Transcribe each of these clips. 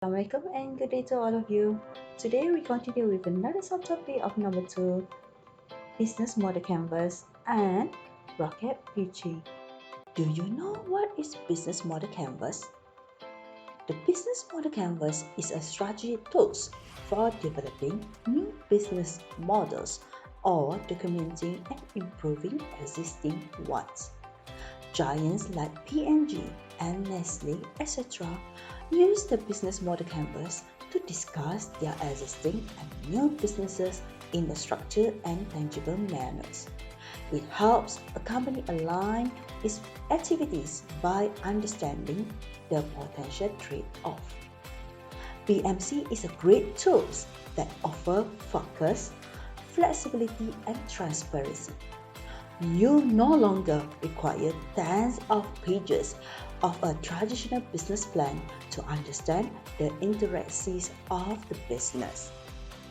Assalamualaikum and good day to all of you. Today we continue with another subtopic of number 2, business model canvas and rocket pitching. Do you know what is business model canvas? The business model canvas is a strategy tool for developing new business models or documenting and improving existing ones. Giants like P&G and Nestle, etc., use the business model canvas to discuss their existing and new businesses in a structured and tangible manners. It helps a company align its activities by understanding the potential trade-off. BMC is a great tool that offers focus, flexibility, and transparency. You no longer require tens of pages of a traditional business plan to understand the intricacies of the business.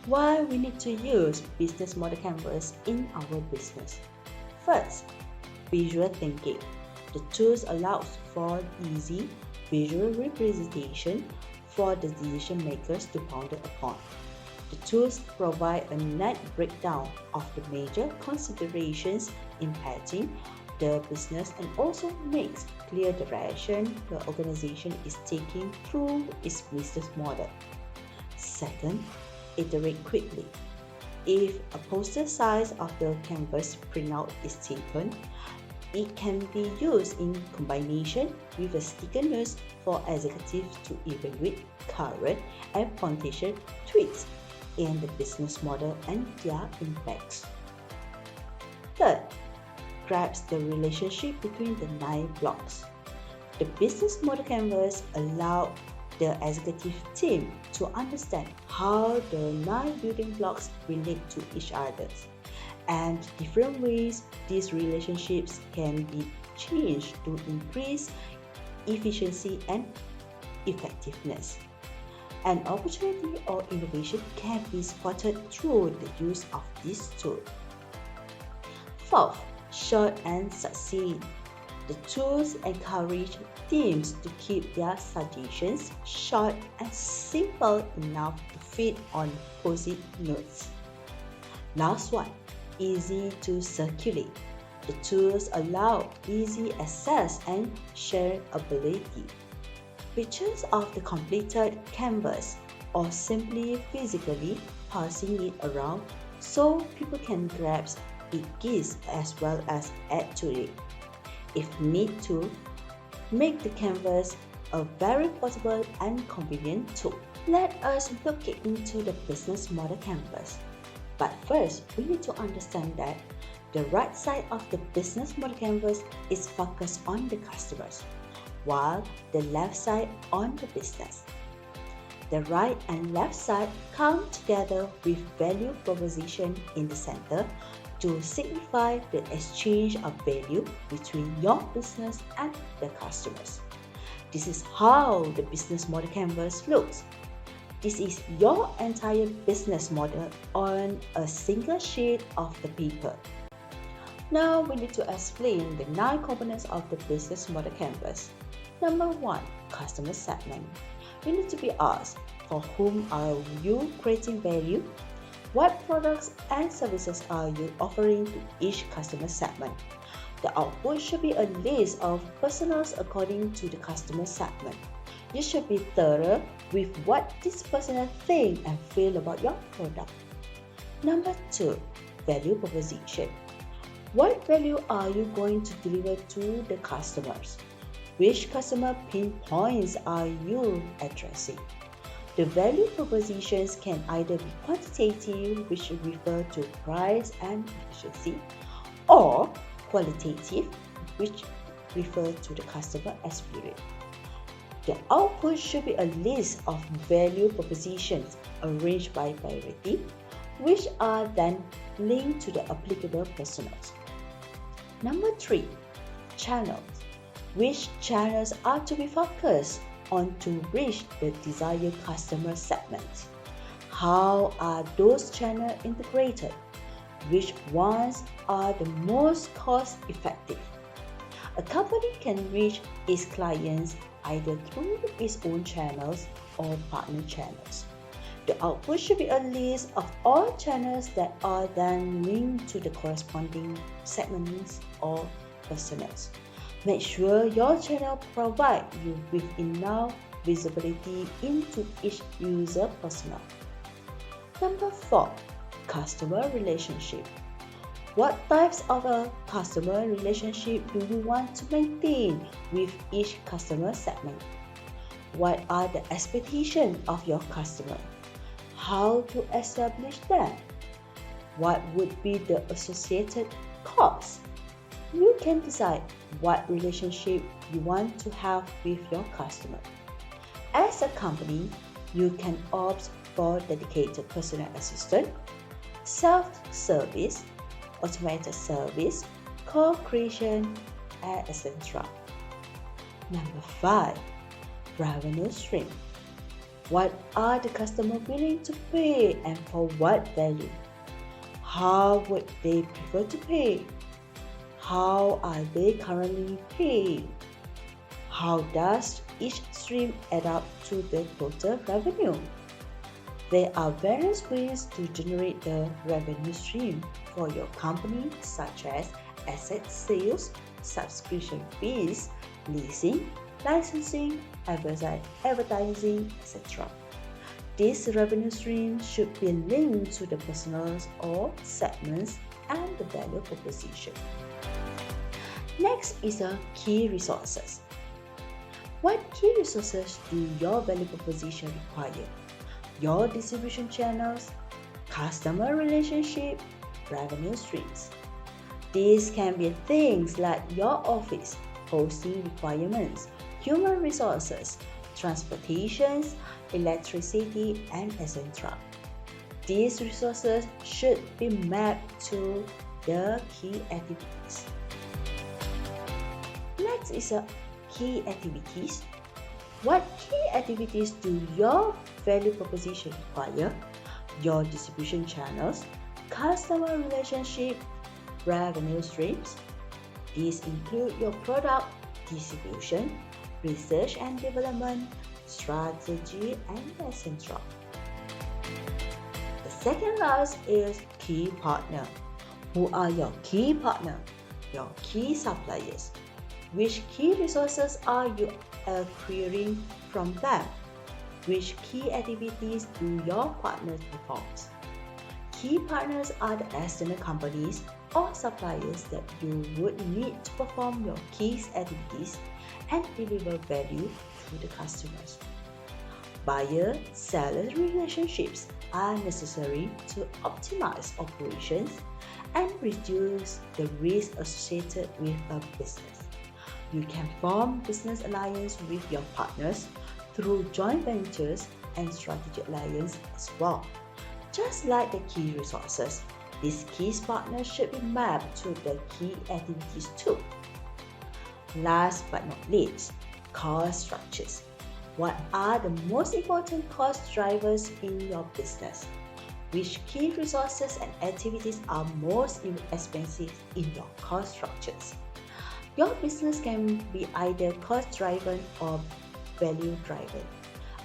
Why we need to use business model canvas in our business? First, visual thinking. The tools allows for easy visual representation for the decision makers to ponder upon. The tools provide a net breakdown of the major considerations impacting the business and also makes clear direction the organization is taking through its business model. Second, iterate quickly. If a poster size of the canvas printout is taken, it can be used in combination with a sticker notes for executives to evaluate current and potential tweaks in the business model and their impacts. Third, grasp the relationship between the 9 blocks. The business model canvas allows the executive team to understand how the 9 building blocks relate to each other and different ways these relationships can be changed to increase efficiency and effectiveness. An opportunity or innovation can be spotted through the use of this tool. Fourth, short and succinct. The tools encourage teams to keep their suggestions short and simple enough to fit on post-it notes. Last one, easy to circulate. The tools allow easy access and shareability. Pictures of the completed canvas or simply physically passing it around so people can grasp its gist as well as add to it. If need to, make the canvas a very portable and convenient tool. Let us look into the business model canvas. But first, we need to understand that the right side of the business model canvas is focused on the customers, while the left side on the business. The right and left side come together with value proposition in the center to signify the exchange of value between your business and the customers. This is how the business model canvas looks. This is your entire business model on a single sheet of the paper. Now we need to explain the 9 components of the business model canvas. Number 1, customer segment. You need to be asked, for whom are you creating value? What products and services are you offering to each customer segment? The output should be a list of personas according to the customer segment. You should be thorough with what this persona think and feel about your product. Number 2, value proposition. What value are you going to deliver to the customers? Which customer pain points are you addressing? The value propositions can either be quantitative, which refer to price and efficiency, or qualitative, which refer to the customer experience. The output should be a list of value propositions arranged by priority, which are then linked to the applicable personas. Number 3, channels. Which channels are to be focused on to reach the desired customer segment? How are those channels integrated? Which ones are the most cost effective? A company can reach its clients either through its own channels or partner channels. The output should be a list of all channels that are then linked to the corresponding segments or personas. Make sure your channel provides you with enough visibility into each user persona. Number 4. Customer relationship. What types of a customer relationship do you want to maintain with each customer segment? What are the expectations of your customer? How to establish them? What would be the associated costs? You can decide what relationship you want to have with your customer. As a company, you can opt for dedicated personal assistant, self-service, automated service, co-creation, etc. Number 5. Revenue stream. What are the customers willing to pay and for what value? How would they prefer to pay? How are they currently paying? How does each stream add up to the total revenue? There are various ways to generate the revenue stream for your company, such as asset sales, subscription fees, leasing, licensing, advertising, etc. This revenue stream should be linked to the personas or segments and the value proposition. Next is the key resources. What key resources do your value proposition require? Your distribution channels, customer relationship, revenue streams. These can be things like your office, hosting requirements, human resources, transportations, electricity, and etc. These resources should be mapped to the key activities. Next is key activities. What key activities do your value proposition require? Your distribution channels, customer relationship, revenue streams. These include your product distribution, research and development, strategy, and etc. The second last is key partner. Who are your key partner? Your key suppliers. Which key resources are you acquiring from them? Which key activities do your partners perform? Key partners are the external companies or suppliers that you would need to perform your key activities and deliver value to the customers. Buyer-seller relationships are necessary to optimize operations and reduce the risk associated with a business. You can form business alliance with your partners through joint ventures and strategic alliance as well. Just like the key resources, these key partners should be mapped to the key activities too. Last but not least, cost structures. What are the most important cost drivers in your business? Which key resources and activities are most expensive in your cost structures? Your business can be either cost-driven or value-driven.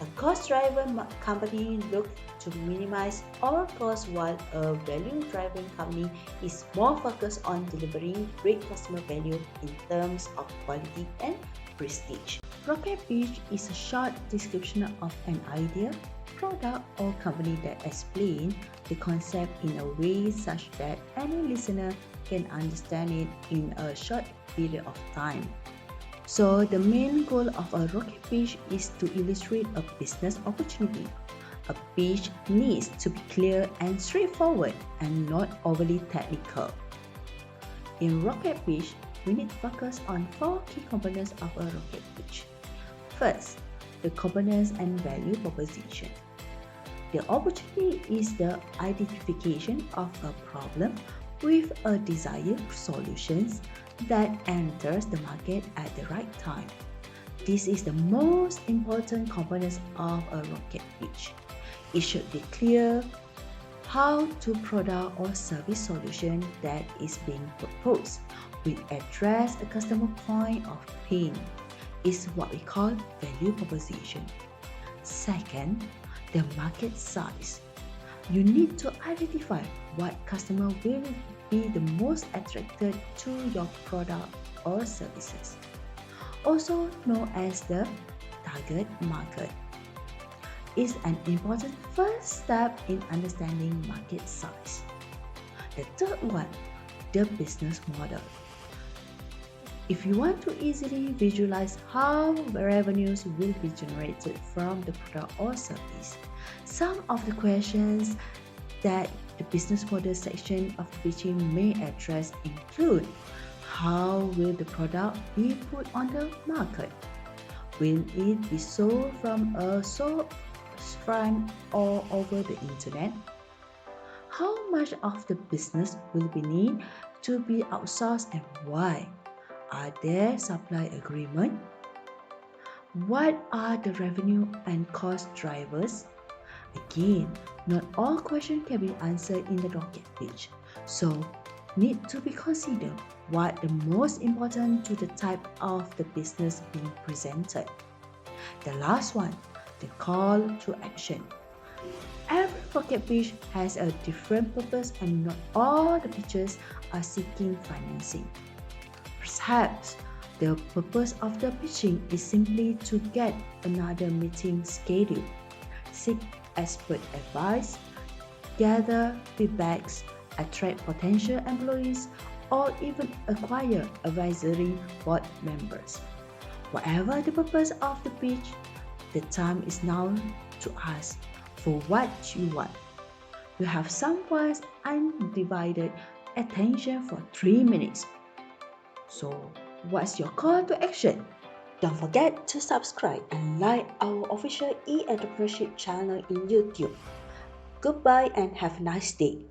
A cost-driven company looks to minimize all costs, while a value-driven company is more focused on delivering great customer value in terms of quality and prestige. Rocket pitch is a short description of an idea, product, or company that explains the concept in a way such that any listener can understand it in a short period of time. So the main goal of a rocket pitch is to illustrate a business opportunity. A pitch needs to be clear and straightforward and not overly technical. In rocket pitch, we need to focus on 4 key components of a rocket pitch. First, the components and value proposition. The opportunity is the identification of a problem with a desired solution that enters the market at the right time. This is the most important component of a rocket pitch. It should be clear how to product or service solution that is being proposed will address a customer point of pain. Is what we call value proposition. Second, the market size. You need to identify what customer will be the most attracted to your product or services, also known as the target market. Is an important first step in understanding market size. The third one, the business model. If you want to easily visualize how revenues will be generated from the product or service, some of the questions that the business model section of the pitching may address include: how will the product be put on the market? Will it be sold from a storefront or over the internet? How much of the business will be need to be outsourced and why? Are there supply agreements? What are the revenue and cost drivers? Again, not all questions can be answered in the rocket pitch, so need to be considered what the most important to the type of the business being presented. The last one, the call to action. Every rocket pitch has a different purpose and not all the pitches are seeking financing. Perhaps the purpose of the pitching is simply to get another meeting scheduled, seek expert advice, gather feedbacks, attract potential employees, or even acquire advisory board members. Whatever the purpose of the pitch, the time is now to ask for what you want. You have someone's undivided attention for 3 minutes. So, what's your call to action? Don't forget to subscribe and like our official e-Entrepreneurship channel in YouTube. Goodbye and have a nice day.